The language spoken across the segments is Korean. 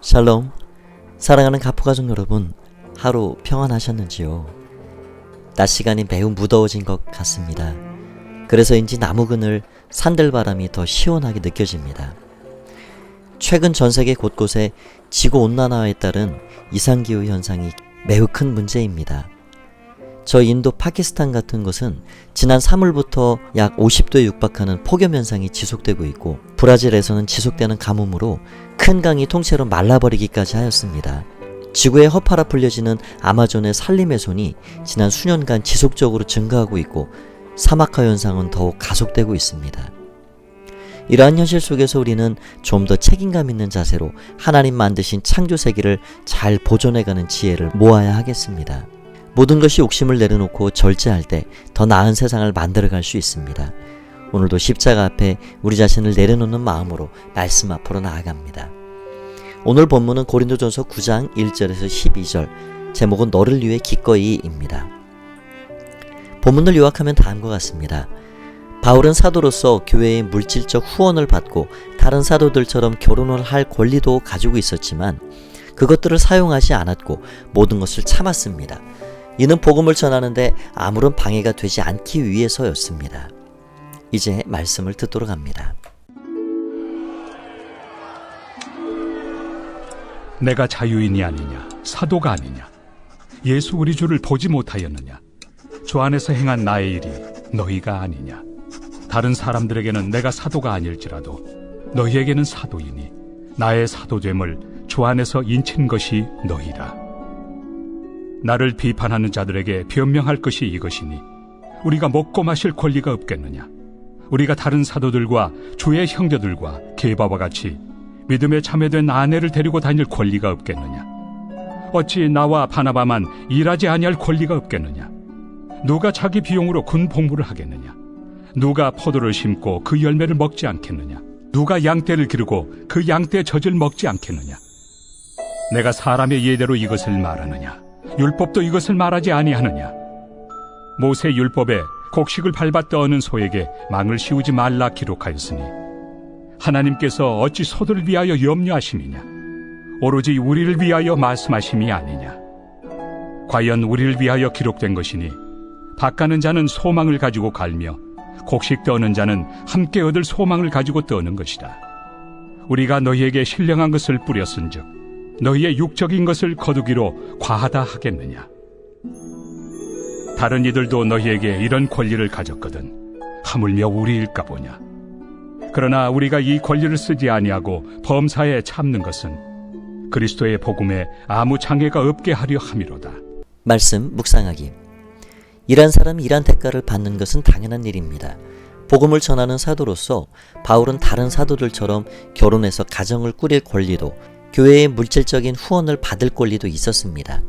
샬롬, 사랑하는 가포가족 여러분, 하루 평안하셨는지요? 낮 시간이 매우 무더워진 것 같습니다. 그래서인지 나무 그늘, 산들바람이 더 시원하게 느껴집니다. 최근 전 세계 곳곳에 지구온난화에 따른 이상기후 현상이 매우 큰 문제입니다. 저 인도 파키스탄 같은 곳은 지난 3월부터 약 50도에 육박하는 폭염 현상이 지속되고 있고, 브라질에서는 지속되는 가뭄으로 큰 강이 통째로 말라버리기까지 하였습니다. 지구의 허파라 불려지는 아마존의 산림훼손이 지난 수년간 지속적으로 증가하고 있고, 사막화 현상은 더욱 가속되고 있습니다. 이러한 현실 속에서 우리는 좀 더 책임감 있는 자세로 하나님 만드신 창조 세계를 잘 보존해가는 지혜를 모아야 하겠습니다. 모든 것이 욕심을 내려놓고 절제할 때 더 나은 세상을 만들어갈 수 있습니다. 오늘도 십자가 앞에 우리 자신을 내려놓는 마음으로 말씀 앞으로 나아갑니다. 오늘 본문은 고린도전서 9장 1절에서 12절, 제목은 너를 위해 기꺼이입니다. 본문을 요약하면 다음과 같습니다. 바울은 사도로서 교회의 물질적 후원을 받고 다른 사도들처럼 결혼을 할 권리도 가지고 있었지만 그것들을 사용하지 않았고 모든 것을 참았습니다. 이는 복음을 전하는데 아무런 방해가 되지 않기 위해서였습니다. 이제 말씀을 듣도록 합니다. 내가 자유인이 아니냐, 사도가 아니냐, 예수 우리 주를 보지 못하였느냐, 주 안에서 행한 나의 일이 너희가 아니냐. 다른 사람들에게는 내가 사도가 아닐지라도 너희에게는 사도이니 나의 사도됨을 주 안에서 인친 것이 너희라. 나를 비판하는 자들에게 변명할 것이 이것이니 우리가 먹고 마실 권리가 없겠느냐. 우리가 다른 사도들과 주의 형제들과 게바와 같이 믿음에 참여된 아내를 데리고 다닐 권리가 없겠느냐. 어찌 나와 바나바만 일하지 아니할 권리가 없겠느냐. 누가 자기 비용으로 군 복무를 하겠느냐. 누가 포도를 심고 그 열매를 먹지 않겠느냐. 누가 양떼를 기르고 그 양떼의 젖을 먹지 않겠느냐. 내가 사람의 예대로 이것을 말하느냐. 율법도 이것을 말하지 아니하느냐. 모세 율법에 곡식을 밟아 떠는 소에게 망을 씌우지 말라 기록하였으니 하나님께서 어찌 소들을 위하여 염려하심이냐. 오로지 우리를 위하여 말씀하심이 아니냐. 과연 우리를 위하여 기록된 것이니 밭가는 자는 소망을 가지고 갈며 곡식 떠는 자는 함께 얻을 소망을 가지고 떠는 것이다. 우리가 너희에게 신령한 것을 뿌렸은즉 너희의 육적인 것을 거두기로 과하다 하겠느냐. 다른 이들도 너희에게 이런 권리를 가졌거든 하물며 우리일까 보냐. 그러나 우리가 이 권리를 쓰지 아니하고 범사에 참는 것은 그리스도의 복음에 아무 장애가 없게 하려 함이로다. 말씀 묵상하기. 일한 사람이 일한 대가를 받는 것은 당연한 일입니다. 복음을 전하는 사도로서 바울은 다른 사도들처럼 결혼해서 가정을 꾸릴 권리도, 교회의 물질적인 후원을 받을 권리도 있었습니다.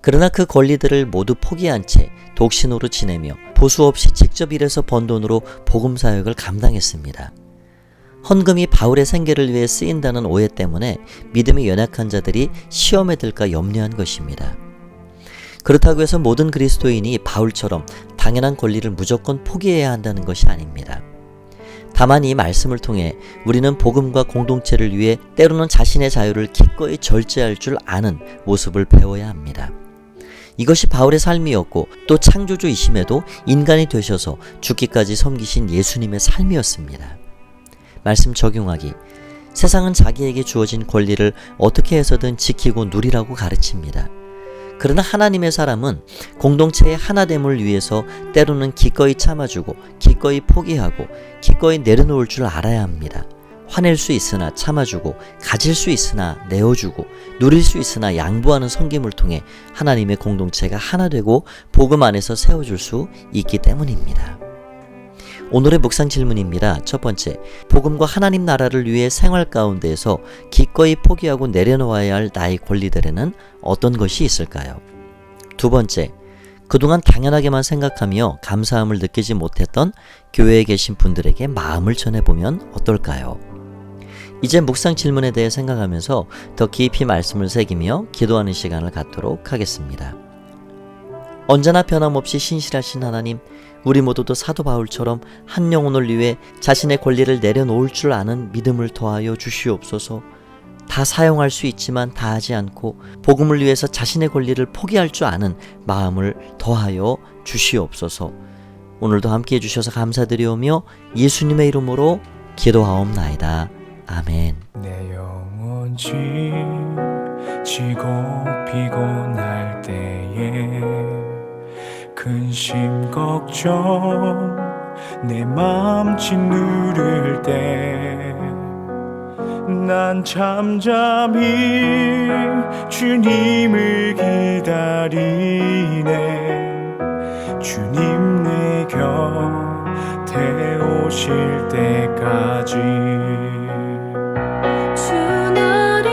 그러나 그 권리들을 모두 포기한 채 독신으로 지내며 보수 없이 직접 일해서 번 돈으로 복음 사역을 감당했습니다. 헌금이 바울의 생계를 위해 쓰인다는 오해 때문에 믿음이 연약한 자들이 시험에 들까 염려한 것입니다. 그렇다고 해서 모든 그리스도인이 바울처럼 당연한 권리를 무조건 포기해야 한다는 것이 아닙니다. 다만 이 말씀을 통해 우리는 복음과 공동체를 위해 때로는 자신의 자유를 기꺼이 절제할 줄 아는 모습을 배워야 합니다. 이것이 바울의 삶이었고 또 창조주이심에도 인간이 되셔서 죽기까지 섬기신 예수님의 삶이었습니다. 말씀 적용하기. 세상은 자기에게 주어진 권리를 어떻게 해서든 지키고 누리라고 가르칩니다. 그러나 하나님의 사람은 공동체의 하나됨을 위해서 때로는 기꺼이 참아주고 기꺼이 포기하고 기꺼이 내려놓을 줄 알아야 합니다. 화낼 수 있으나 참아주고 가질 수 있으나 내어주고 누릴 수 있으나 양보하는 섬김을 통해 하나님의 공동체가 하나 되고 복음 안에서 세워줄 수 있기 때문입니다. 오늘의 묵상 질문입니다. 첫 번째, 복음과 하나님 나라를 위해 생활 가운데에서 기꺼이 포기하고 내려놓아야 할 나의 권리들에는 어떤 것이 있을까요? 두 번째, 그동안 당연하게만 생각하며 감사함을 느끼지 못했던 교회에 계신 분들에게 마음을 전해보면 어떨까요? 이제 묵상 질문에 대해 생각하면서 더 깊이 말씀을 새기며 기도하는 시간을 갖도록 하겠습니다. 언제나 변함없이 신실하신 하나님, 우리 모두도 사도 바울처럼 한 영혼을 위해 자신의 권리를 내려놓을 줄 아는 믿음을 더하여 주시옵소서. 다 사용할 수 있지만 다 하지 않고 복음을 위해서 자신의 권리를 포기할 줄 아는 마음을 더하여 주시옵소서. 오늘도 함께해 주셔서 감사드리오며 예수님의 이름으로 기도하옵나이다. 아멘. 내 영혼 지치고 피곤할 때에 근심 걱정 내 맘 짓누를 때 난 잠잠히 주님을 기다리네. 주님 내 곁에 오실 때까지 주 나를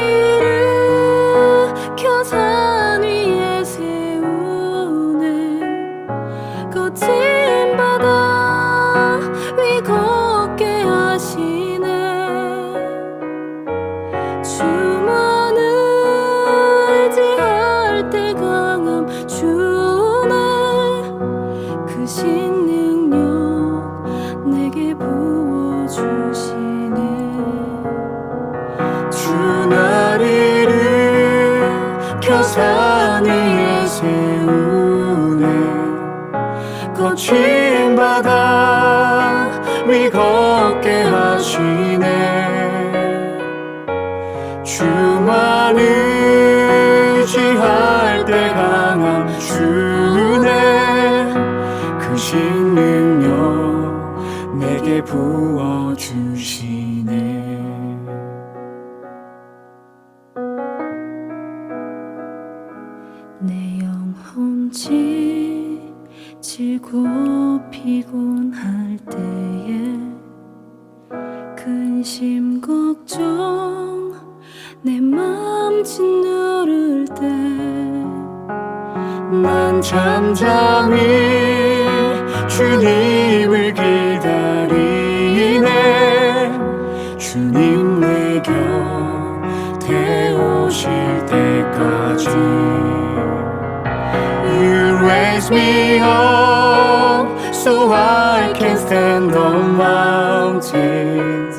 일으켜 산 위에 세우네. 거친 바다 위 걷게 하시네. 주만 의지할 때 강함 주네. 크신 능력 내게 부어주시네. 주 나를 일으켜 산 위에 세우네. 거친 바다 위 걷게 하시네. 주만 의지할 때 강함 주네. 크신 능력 내게 부어주시네. 내 영혼 지치고 피곤할 때에 근심 걱정 내 맘 짓누를 때 난 잠잠히 주님을 기다리네. 주님 내 곁에 오실 때까지 You raise me up so I can stand on mountains.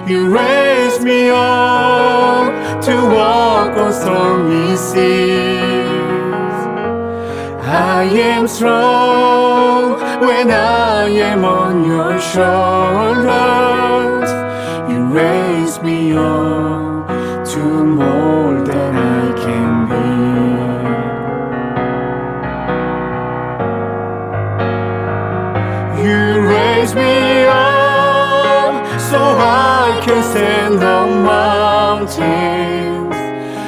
You raise me up to walk on stormy seas. I am strong when I am on your shoulders. You raise me up to more than I can be. You raise me up so I can stand on mountains.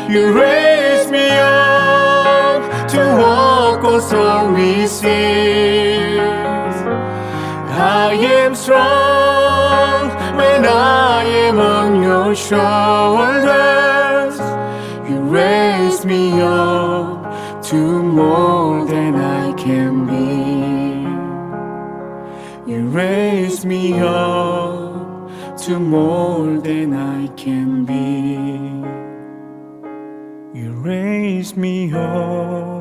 You raise me up to walk on stormy seas. I am strong when I am on your shoulders. You raise me up to more than I can be. You raise me up to more than I can be. You raise me up